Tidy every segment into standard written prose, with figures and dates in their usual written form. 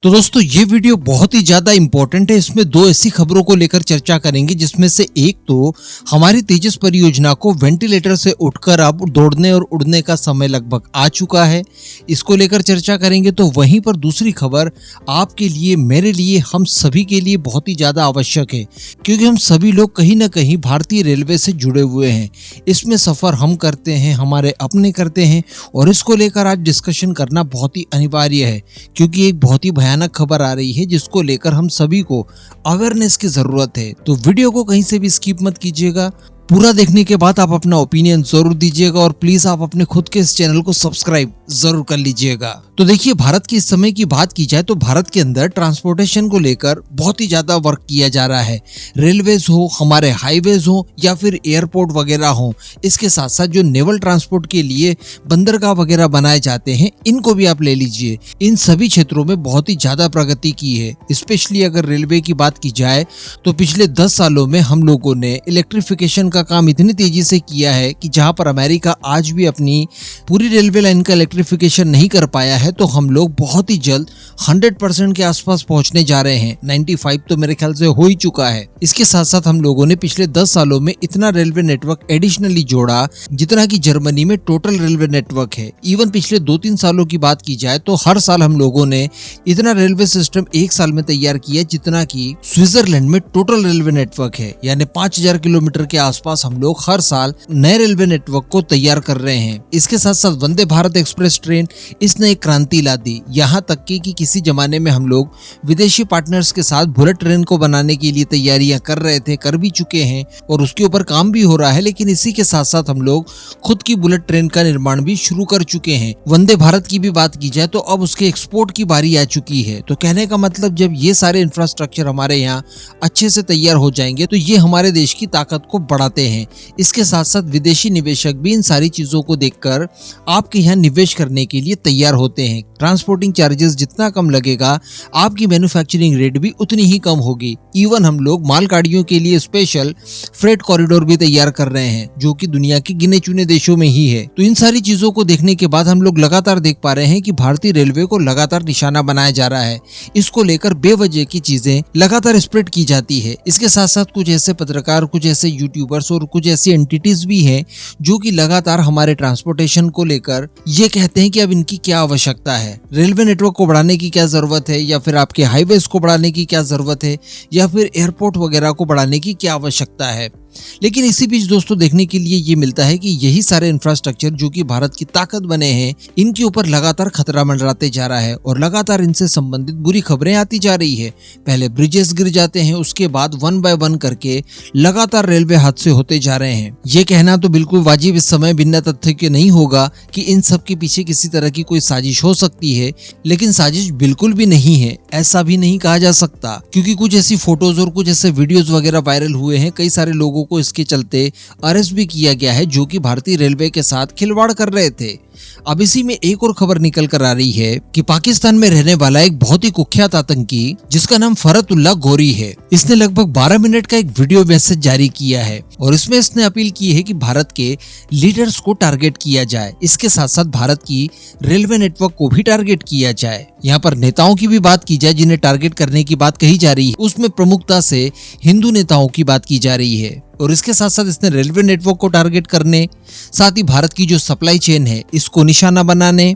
तो दोस्तों ये वीडियो बहुत ही ज्यादा इंपॉर्टेंट है। इसमें दो ऐसी खबरों को लेकर चर्चा करेंगे जिसमें से एक तो हमारी तेजस परियोजना को वेंटिलेटर से उठकर अब दौड़ने और उड़ने का समय लगभग आ चुका है, इसको लेकर चर्चा करेंगे। तो वहीं पर दूसरी खबर आपके लिए, मेरे लिए, हम सभी के लिए बहुत ही ज्यादा आवश्यक है, क्योंकि हम सभी लोग कहीं ना कहीं भारतीय रेलवे से जुड़े हुए हैं। इसमें सफर हम करते हैं, हमारे अपने करते हैं, और इसको लेकर आज डिस्कशन करना बहुत ही अनिवार्य है, क्योंकि एक बहुत ही भयानक खबर आ रही है जिसको लेकर हम सभी को अवेयरनेस की जरूरत है। तो वीडियो को कहीं से भी स्किप मत कीजिएगा, पूरा देखने के बाद आप अपना ओपिनियन जरूर दीजिएगा और प्लीज आप अपने खुद के इस चैनल को सब्सक्राइब जरूर कर लीजिएगा। तो देखिए, भारत के इस समय की बात की जाए तो भारत के अंदर ट्रांसपोर्टेशन को लेकर बहुत ही ज्यादा वर्क किया जा रहा है। रेलवेज हो, हमारे हाईवेज हो, या फिर एयरपोर्ट वगैरह हो, इसके साथ साथ जो नेवल ट्रांसपोर्ट के लिए बंदरगाह वगैरह बनाए जाते हैं, इनको भी आप ले लीजिए। इन सभी क्षेत्रों में बहुत ही ज्यादा प्रगति की है। स्पेशली अगर रेलवे की बात की जाए तो पिछले 10 सालों में हम लोगों ने इलेक्ट्रिफिकेशन का काम इतनी तेजी से किया है कि जहां पर अमेरिका आज भी अपनी पूरी रेलवे लाइन का इलेक्ट्रिफिकेशन नहीं कर पाया है, तो हम लोग बहुत ही जल्द 100% के आसपास पहुंचने जा रहे हैं। 95 तो मेरे ख्याल से हो ही चुका है। इसके साथ साथ हम लोगों ने पिछले 10 सालों में इतना रेलवे नेटवर्क एडिशनली जोड़ा जितना कि जर्मनी में टोटल रेलवे नेटवर्क है। इवन पिछले 2-3 सालों की बात की जाए तो हर साल हम लोगों ने इतना रेलवे सिस्टम एक साल में तैयार किया जितना कि स्विट्जरलैंड में टोटल रेलवे नेटवर्क है। यानी 5000 किलोमीटर के आसपास हम लोग हर साल नए रेलवे नेटवर्क को तैयार कर रहे हैं। इसके साथ साथ वंदे भारत एक्सप्रेस ट्रेन, इसने एक क्रांति ला दी। यहाँ तक कि किसी जमाने में हम लोग विदेशी पार्टनर्स के साथ बुलेट ट्रेन को बनाने के लिए तैयारियां कर रहे थे, कर भी चुके हैं, और उसके ऊपर काम भी हो रहा है। लेकिन इसी के साथ साथ हम लोग खुद की बुलेट ट्रेन का निर्माण भी शुरू कर चुके हैं। वंदे भारत की भी बात की जाए तो अब उसके एक्सपोर्ट की बारी आ चुकी है। तो कहने का मतलब, जब ये सारे इंफ्रास्ट्रक्चर हमारे यहाँ अच्छे से तैयार हो जाएंगे तो ये हमारे देश की ताकत को बढ़ाते हैं। इसके साथ साथ विदेशी निवेशक भी इन सारी चीजों को देखकर आपके यहाँ निवेश करने के लिए तैयार होते हैं। ट्रांसपोर्टिंग चार्जेस जितना कम लगेगा, आपकी मैन्युफैक्चरिंग रेट भी उतनी ही कम होगी। इवन हम लोग माल गाड़ियों के लिए स्पेशल फ्रेट कॉरिडोर भी तैयार कर रहे हैं, जो कि दुनिया के गिने चुने देशों में ही है। तो इन सारी चीजों को देखने के बाद हम लोग लगातार देख पा रहे हैं कि भारतीय रेलवे को लगातार निशाना बनाया जा रहा है। इसको लेकर बेवजह की चीजें लगातार स्प्रेड की जाती है। इसके साथ साथ कुछ ऐसे पत्रकार, कुछ ऐसे यूट्यूबर्स और कुछ ऐसी एंटिटीज भी हैं जो कि लगातार हमारे ट्रांसपोर्टेशन को लेकर ये कहते हैं कि अब इनकी क्या आवश्यकता है, रेलवे नेटवर्क को बढ़ाने की क्या जरूरत है, या फिर आपके हाईवेज को बढ़ाने की क्या जरूरत है, या फिर एयरपोर्ट वगैरह को बढ़ाने की क्या आवश्यकता है। लेकिन इसी बीच दोस्तों देखने के लिए ये मिलता है कि यही सारे इंफ्रास्ट्रक्चर जो कि भारत की ताकत बने हैं, इनके ऊपर लगातार खतरा मंडराते जा रहा है और लगातार इनसे संबंधित बुरी खबरें आती जा रही है। पहले ब्रिजेस गिर जाते हैं, उसके बाद 1 बाय 1 करके लगातार रेलवे हादसे होते जा रहे हैं। ये कहना तो बिल्कुल वाजिब इस समय बिना तथ्य के नहीं होगा कि इन सब के पीछे किसी तरह की कोई साजिश हो सकती है, लेकिन साजिश बिल्कुल भी नहीं है, ऐसा भी नहीं कहा जा सकता, क्योंकि कुछ ऐसी फोटोज और कुछ ऐसे वीडियोज वगैरह वायरल हुए हैं। कई सारे लोगों को इसके चलते अरेस्ट भी किया गया है जो कि भारतीय रेलवे के साथ खिलवाड़ कर रहे थे। अब इसी में एक और खबर निकल कर आ रही है कि पाकिस्तान में रहने वाला एक बहुत ही कुख्यात आतंकी जिसका नाम फरतुल्ला गोरी है, इसने लगभग 12 मिनट का एक वीडियो मैसेज जारी किया है और इसमें इसने अपील की है कि भारत के लीडर्स को टारगेट किया जाए। इसके साथ साथ भारत की रेलवे नेटवर्क को भी टारगेट किया जाए। यहाँ पर नेताओं की भी बात की जाए जिन्हें टारगेट करने की बात कही जा रही है, उसमें प्रमुखता से हिंदू नेताओं की बात की जा रही है। और इसके साथ साथ इसने रेलवे नेटवर्क को टारगेट करने, साथ ही भारत की जो सप्लाई चेन है इसको निशाना बनाने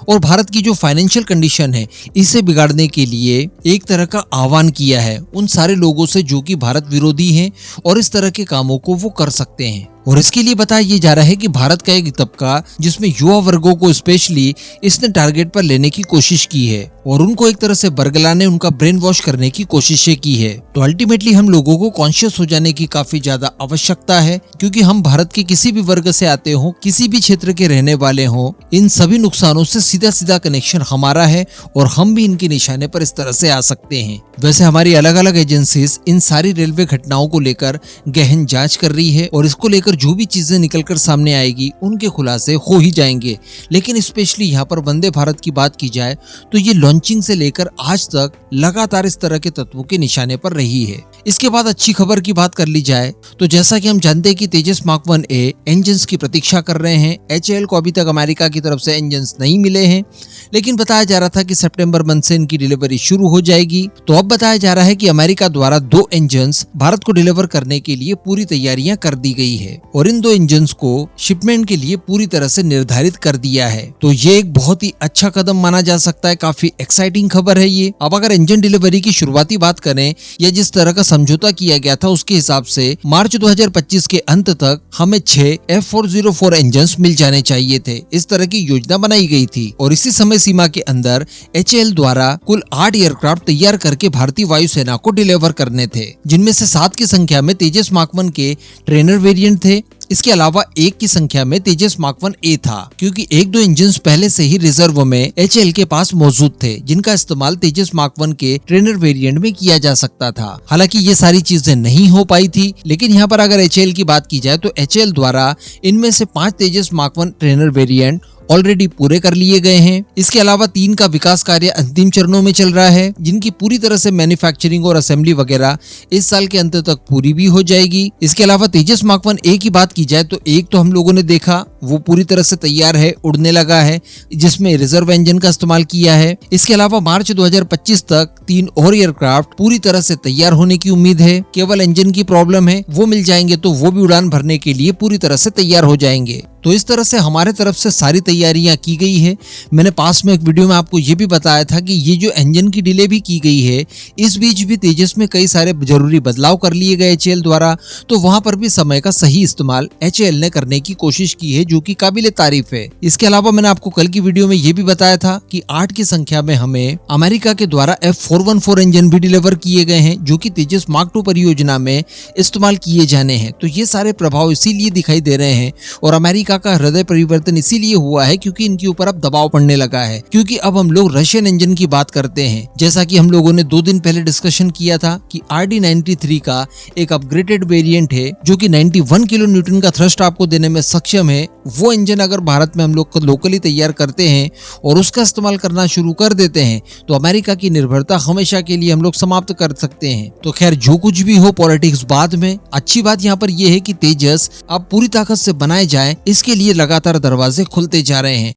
और भारत की जो फाइनेंशियल कंडीशन है इसे बिगाड़ने के लिए एक तरह का आह्वान किया है उन सारे लोगों से जो कि भारत विरोधी हैं और इस तरह के कामों को वो कर सकते हैं। और इसके लिए बताया जा रहा है कि भारत का एक तबका जिसमें युवा वर्गों को स्पेशली इसने टारगेट पर लेने की कोशिश की है और उनको एक तरह से बरगलाने, उनका ब्रेन वॉश करने की कोशिशें की है। तो अल्टीमेटली हम लोगों को कॉन्शियस हो जाने की काफी ज्यादा आवश्यकता है, क्योंकि हम भारत के किसी भी वर्ग से आते हो, किसी भी क्षेत्र के रहने वाले हो, इन सभी नुकसानों से सीधा सीधा कनेक्शन हमारा है और हम भी इनके निशाने पर इस तरह से आ सकते हैं। वैसे हमारी अलग अलग एजेंसीज इन सारी रेलवे घटनाओं को लेकर गहन जांच कर रही है और इसको लेकर जो भी चीजें निकलकर सामने आएगी उनके खुलासे हो ही जाएंगे। लेकिन स्पेशली यहाँ पर वंदे भारत की बात की जाए तो ये लॉन्चिंग से लेकर आज तक लगातार इस तरह के तत्वों के निशाने पर रही है। इसके बाद अच्छी खबर की बात कर ली जाए तो जैसा कि हम जानते हैं कि तेजस मार्क 1A इंजन्स की प्रतीक्षा कर रहे हैं। HAL को अभी तक अमेरिका की तरफ से इंजन्स नहीं नहीं मिले हैं, लेकिन बताया जा रहा था कि सितंबर मंथ से इनकी डिलीवरी शुरू हो जाएगी। तो अब बताया जा रहा है कि अमेरिका द्वारा 2 इंजन्स भारत को डिलीवर करने के लिए पूरी तैयारियां कर दी गई है और इन 2 इंजन्स को शिपमेंट के लिए पूरी तरह से निर्धारित कर दिया है। तो ये एक बहुत ही अच्छा कदम माना जा सकता है, काफी एक्साइटिंग खबर है ये। अब अगर इंजन डिलीवरी की शुरुआती बात करें या जिस तरह का समझौता किया गया था उसके हिसाब से मार्च 2025 के अंत तक हमें 6 F404 इंजन्स मिल जाने चाहिए थे। इस तरह की योजना बनाई गई थी और इसी समय सीमा के अंदर HAL द्वारा कुल 8 एयरक्राफ्ट तैयार करके भारतीय वायुसेना को डिलीवर करने थे, जिनमें से 7 की संख्या में तेजस मार्क 1 के ट्रेनर वेरिएंट थे। इसके अलावा 1 की संख्या में तेजस मार्क 1A था, क्योंकि 1-2 इंजन्स पहले से ही रिजर्व में HAL के पास मौजूद थे, जिनका इस्तेमाल तेजस मार्क 1 के ट्रेनर वेरिएंट में किया जा सकता था। हालांकि ये सारी चीजें नहीं हो पाई थी, लेकिन यहाँ पर अगर HAL की बात की जाए तो HAL द्वारा इनमें से 5 तेजस मार्क 1 ट्रेनर वेरिएंट ऑलरेडी पूरे कर लिए गए हैं। इसके अलावा 3 का विकास कार्य अंतिम चरणों में चल रहा है, जिनकी पूरी तरह से मैन्युफैक्चरिंग और असेंबली वगैरह इस साल के अंत तक पूरी भी हो जाएगी। इसके अलावा तेजस मार्क 1A की बात की जाए तो एक तो हम लोगों ने देखा वो पूरी तरह से तैयार है, उड़ने लगा है, जिसमें रिजर्व इंजन का इस्तेमाल किया है। इसके अलावा मार्च 2025 तक 3 और एयरक्राफ्ट पूरी तरह से तैयार होने की उम्मीद है। केवल इंजन की प्रॉब्लम है, वो मिल जाएंगे तो वो भी उड़ान भरने के लिए पूरी तरह से तैयार हो जाएंगे। तो इस तरह से हमारे तरफ से सारी तैयारियां की गई है। मैंने पास में एक वीडियो में आपको ये भी बताया था कि ये जो इंजन की डिले भी की गई है, इस बीच भी तेजस में कई सारे जरूरी बदलाव कर लिए गए HAL द्वारा, तो वहां पर भी समय का सही इस्तेमाल HAL ने करने की कोशिश की है, जो कि काबिले तारीफ है। इसके अलावा मैंने आपको कल की वीडियो में ये भी बताया था कि 8 की संख्या में हमें अमेरिका के द्वारा F414 इंजन भी डिलीवर किए गए हैं, जो कि तेजस मार्क 2 परियोजना में इस्तेमाल किए जाने हैं। तो ये सारे प्रभाव इसीलिए दिखाई दे रहे हैं और अमेरिका का हृदय परिवर्तन इसीलिए हुआ है क्योंकि इनके ऊपर अब दबाव पड़ने लगा है, क्योंकि अब हम लोग रशियन इंजन की बात करते हैं। जैसा कि हम लोगों ने 2 दिन पहले डिस्कशन किया था कि RD-93 का एक अपग्रेडेड वेरिएंट है जो कि 91 किलो न्यूटन का थ्रस्ट आपको देने में सक्षम है। वो इंजन अगर भारत में हम लोग लोकली तैयार करते हैं और उसका इस्तेमाल करना शुरू कर देते हैं तो अमेरिका की निर्भरता हमेशा के लिए हम लोग समाप्त कर सकते हैं। तो खैर जो कुछ भी हो, पॉलिटिक्स बाद में, अच्छी बात यहाँ पर यह है कि तेजस अब पूरी ताकत से बनाए जाए, इसके लिए लगातार दरवाजे खुलते जा रहे हैं।